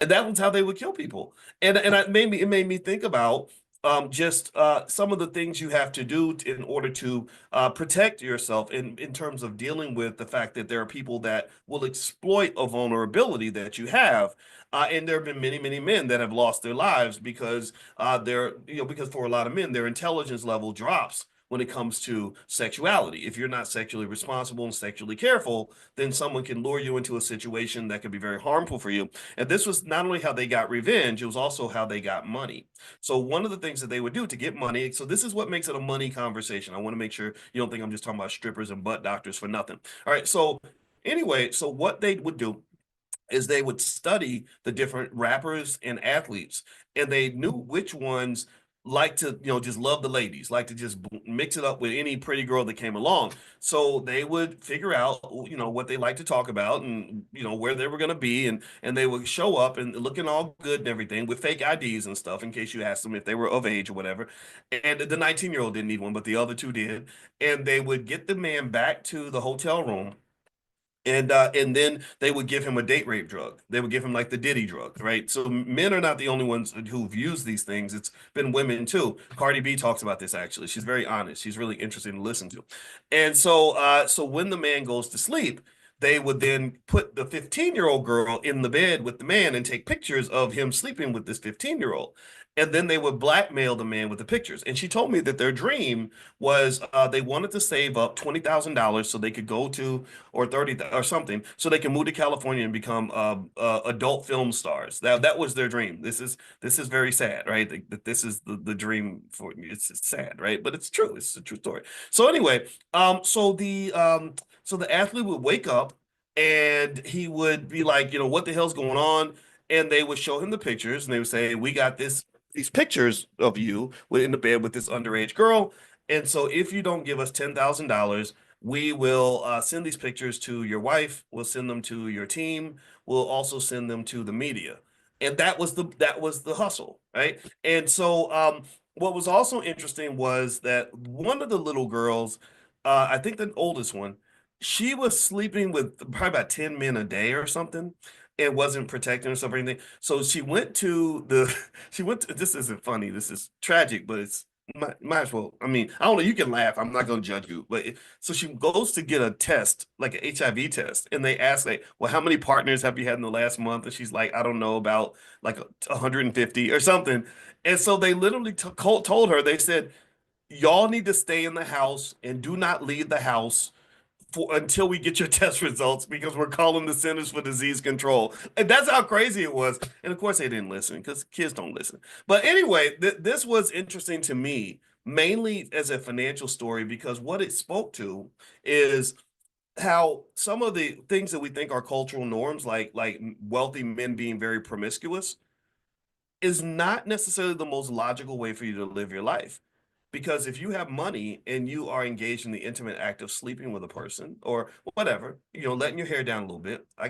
And that was how they would kill people. And it made me think about just some of the things you have to do in order to protect yourself in terms of dealing with the fact that there are people that will exploit a vulnerability that you have. And there have been many, many men that have lost their lives because because for a lot of men, their intelligence level drops when it comes to sexuality. If you're not sexually responsible and sexually careful, then someone can lure you into a situation that could be very harmful for you. And this was not only how they got revenge, it was also how they got money. So one of the things that they would do to get money, so this is what makes it a money conversation. I want to make sure you don't think I'm just talking about strippers and butt doctors for nothing. All right. So anyway, so what they would do is they would study the different rappers and athletes, and they knew which ones like to, just love the ladies, like to just mix it up with any pretty girl that came along. So they would figure out, what they like to talk about and, where they were going to be. And they would show up and looking all good and everything with fake IDs and stuff in case you asked them if they were of age or whatever. And the 19-year-old didn't need one, but the other two did. And they would get the man back to the hotel room, and then they would give him a date rape drug. They would give him like the Diddy drug, right? So men are not the only ones who've used these things. It's been women too. Cardi B talks about this actually. She's very honest. She's really interesting to listen to. And so when the man goes to sleep, they would then put the 15-year-old girl in the bed with the man and take pictures of him sleeping with this 15-year-old. And then they would blackmail the man with the pictures. And she told me that their dream was they wanted to save up $20,000 so they could go to, or 30 or something, so they can move to California and become adult film stars. That was their dream. This is very sad, right? This is the dream for it's sad, right? But it's true. It's a true story. So anyway, so the athlete would wake up and he would be like, what the hell's going on? And they would show him the pictures and they would say, we got these pictures of you in the bed with this underage girl. And so if you don't give us $10,000, we will send these pictures to your wife. We'll send them to your team. We'll also send them to the media. And that was the hustle, right? And so what was also interesting was that one of the little girls, I think the oldest one, she was sleeping with probably about 10 men a day or something and wasn't protecting herself or anything. So she went to, this isn't funny, this is tragic, but it's might as well. I mean, I don't know. You can laugh. I'm not going to judge you. So she goes to get a test, like an HIV test, and they ask, like, well, how many partners have you had in the last month? And she's like, I don't know, about like 150 or something. And so they literally told her, they said, y'all need to stay in the house and do not leave the house for until we get your test results because we're calling the Centers for Disease Control. And that's how crazy it was. And of course, they didn't listen because kids don't listen. But anyway, this was interesting to me, mainly as a financial story, because what it spoke to is how some of the things that we think are cultural norms, like wealthy men being very promiscuous, is not necessarily the most logical way for you to live your life. Because if you have money and you are engaged in the intimate act of sleeping with a person or whatever, letting your hair down a little bit, I